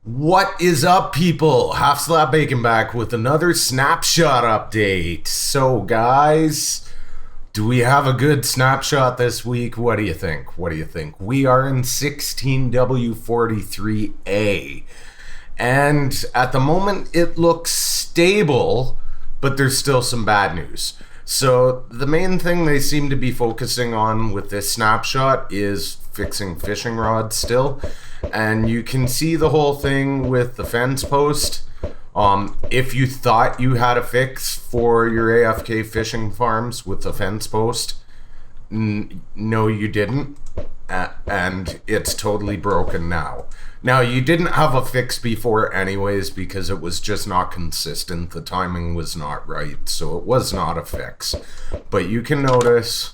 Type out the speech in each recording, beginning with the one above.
What is up, people? Half Slab Bacon back with another snapshot update. So, guys, do we have a good snapshot this week? What do you think? We are in 16W43A. And at the moment, it looks stable, but there's still some bad news. So, the main thing they seem to be focusing on with this snapshot is fixing fishing rods still. And you can see the whole thing with the fence post. If you thought you had a fix for your AFK fishing farms with the fence post, no, you didn't. And it's totally broken now. Now, you didn't have a fix before anyways because it was just not consistent. The timing was not right, so it was not a fix. But you can notice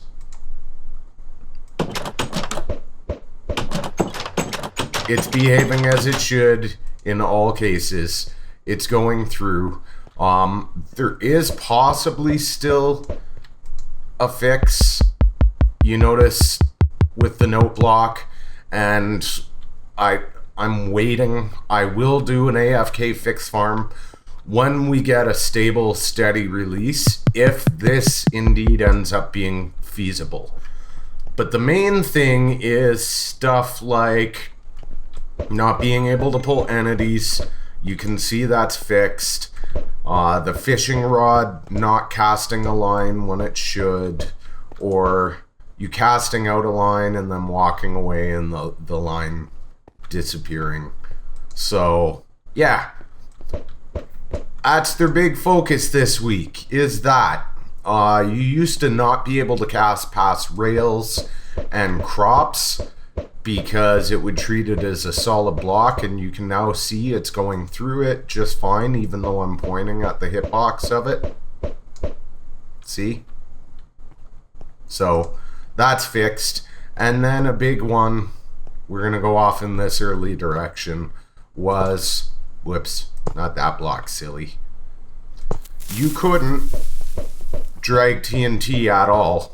it's behaving as it should in all cases. It's going through. There is possibly still a fix. You notice with the note block, and I'm waiting. I will do an AFK fix farm when we get a stable, steady release, if this indeed ends up being feasible. But the main thing is stuff like not being able to pull entities. You can see that's fixed. The fishing rod not casting a line when it should, or you casting out a line and then walking away and the line disappearing. So yeah, that's their big focus this week, is that you used to not be able to cast past rails and crops because it would treat it as a solid block, and you can now see it's going through it just fine, even though I'm pointing at the hitbox of it. See? So that's fixed. And then a big one, we're gonna go off in this early direction, was, whoops, not that block, silly. You couldn't drag TNT at all,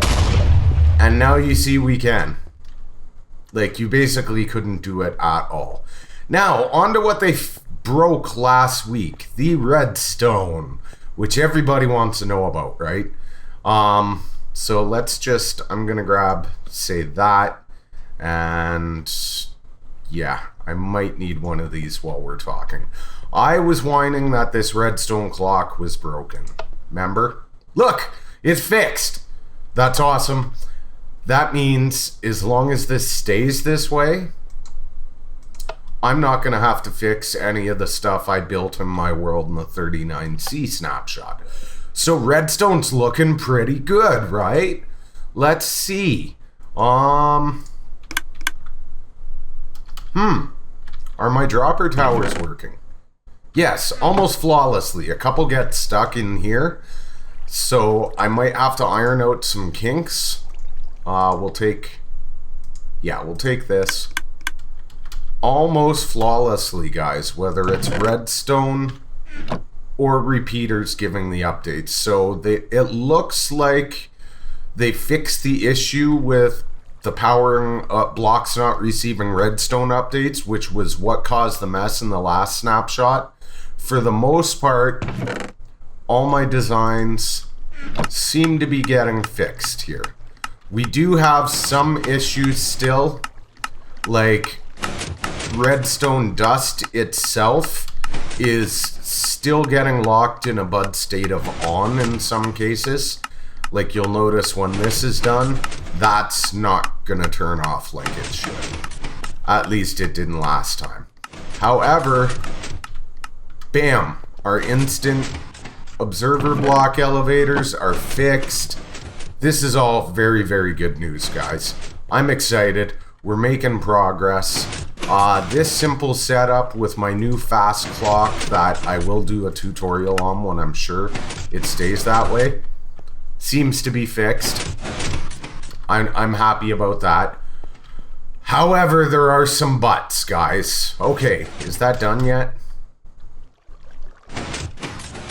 and now you see we can. Like, you basically couldn't do it at all. Now, on to what they broke last week. The Redstone, which everybody wants to know about, right? So let's just, I'm going to grab, say that, and yeah, I might need one of these while we're talking. I was whining that this redstone clock was broken. Remember? Look, it's fixed. That's awesome. That means as long as this stays this way, I'm not going to have to fix any of the stuff I built in my world in the 39C snapshot. So redstone's looking pretty good, right? Let's see. Are my dropper towers working? Yes, almost flawlessly. A couple get stuck in here, so I might have to iron out some kinks. We'll take this. Almost flawlessly, guys, whether it's redstone or repeaters giving the updates. So it looks like they fixed the issue with the powering blocks not receiving redstone updates, which was what caused the mess in the last snapshot. For the most part, all my designs seem to be getting fixed here. We do have some issues still, like redstone dust itself is still getting locked in a bud state of on in some cases. Like, you'll notice when this is done, that's not gonna turn off like it should. At least it didn't last time. However, bam, our instant observer block elevators are fixed. This is all very, very good news, guys. I'm excited. We're making progress. This simple setup with my new fast clock that I will do a tutorial on when I'm sure it stays that way seems to be fixed. I'm happy about that. However, there are some buts, guys. Okay, is that done yet?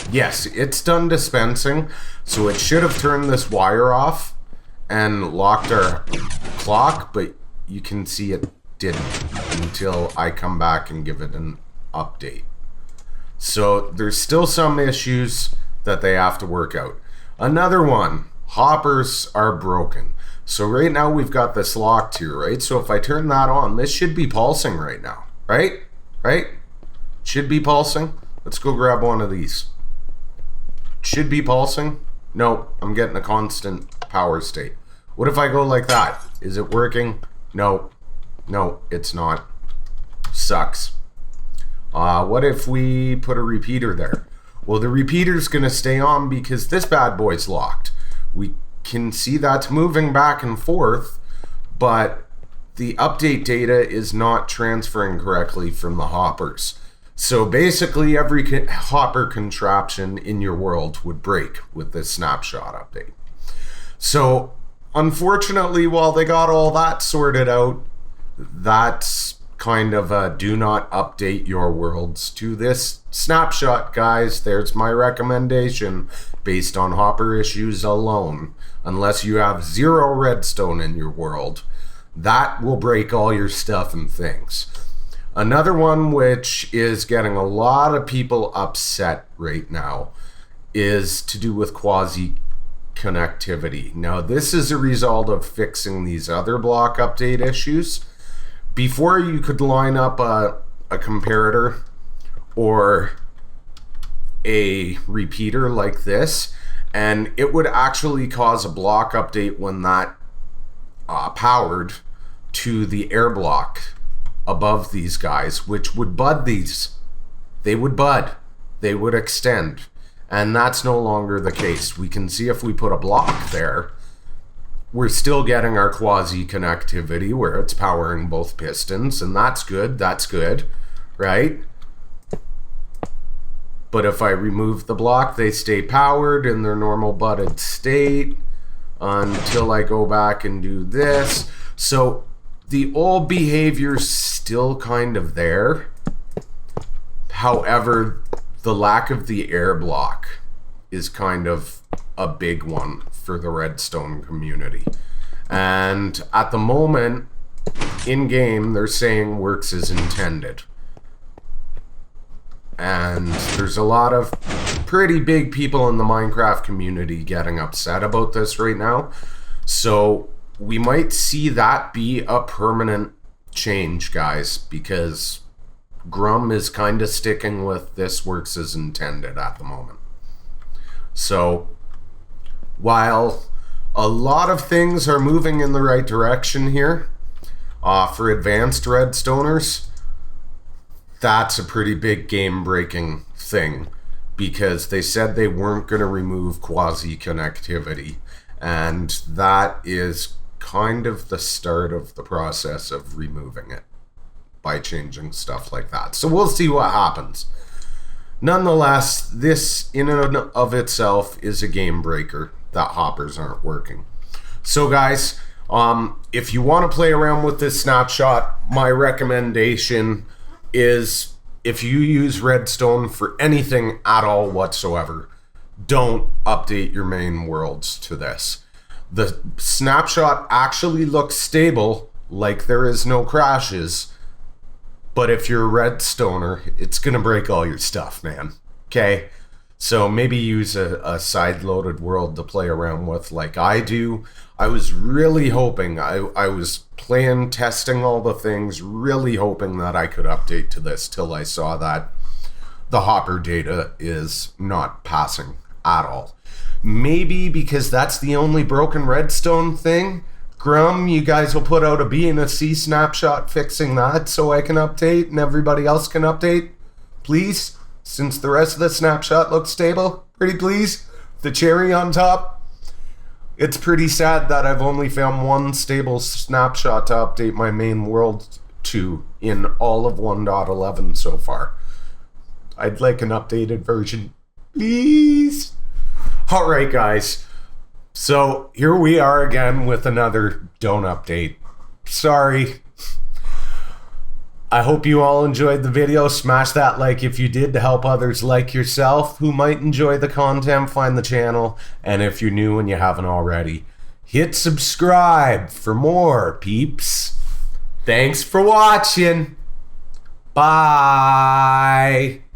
Yes, it's done dispensing, so it should have turned this wire off and locked our clock, but you can see it didn't until I come back and give it update. So there's still some issues that they have to work out. Another one, hoppers are broken. So right now we've got this locked here, right? So if I turn that on, this should be pulsing right now, right? Right? Should be pulsing. Let's go grab one of these. Should be pulsing. No, I'm getting a constant power state. What if I go like that? Is it working? No. No, it's not. Sucks. What if we put a repeater there? Well, the repeater's going to stay on because this bad boy's locked. We can see that's moving back and forth, but the update data is not transferring correctly from the hoppers. So basically every hopper contraption in your world would break with this snapshot update. So unfortunately, while they got all that sorted out, that's kind of a do not update your worlds to this snapshot, guys. There's my recommendation based on hopper issues alone. Unless you have 0 redstone in your world, that will break all your stuff and things. Another one which is getting a lot of people upset right now is to do with Quasi Connectivity. Now, this is a result of fixing these other block update issues. Before, you could line up a comparator or a repeater like this, and it would actually cause a block update when that powered to the air block above these guys, which would bud these. They would bud. They would extend. And that's no longer the case. We can see if we put a block there, we're still getting our quasi connectivity where it's powering both pistons, and that's good, right? But if I remove the block, they stay powered in their normal budded state until I go back and do this. So the old behavior's still kind of there. However, the lack of the air block is kind of a big one for the Redstone community. And at the moment, in game, they're saying works as intended. And there's a lot of pretty big people in the Minecraft community getting upset about this right now. So we might see that be a permanent change, guys, because Grum is kind of sticking with this works as intended at the moment. So while a lot of things are moving in the right direction here for advanced Redstoners, that's a pretty big game-breaking thing, because they said they weren't going to remove quasi connectivity, and that is kind of the start of the process of removing it by changing stuff like that. So we'll see what happens. Nonetheless, this in and of itself is a game breaker that hoppers aren't working. So guys, if you want to play around with this snapshot, my recommendation is, if you use Redstone for anything at all whatsoever, don't update your main worlds to this. The snapshot actually looks stable, like there is no crashes, but if you're a Redstoner, it's gonna break all your stuff, man. Okay? So maybe use a side-loaded world to play around with like I do. I was really hoping, I was playing, testing all the things, really hoping that I could update to this till I saw that the hopper data is not passing at all. Maybe because that's the only broken Redstone thing. Grum, you guys will put out a B and a C snapshot fixing that so I can update and everybody else can update, please? Since the rest of the snapshot looks stable, pretty please. The cherry on top. It's pretty sad that I've only found one stable snapshot to update my main world to in all of 1.11 so far. I'd like an updated version, please. Alright guys, so here we are again with another don't update. Sorry. I hope you all enjoyed the video. Smash that like if you did to help others like yourself who might enjoy the content find the channel. And if you're new and you haven't already, hit subscribe for more, peeps. Thanks for watching. Bye. Bye.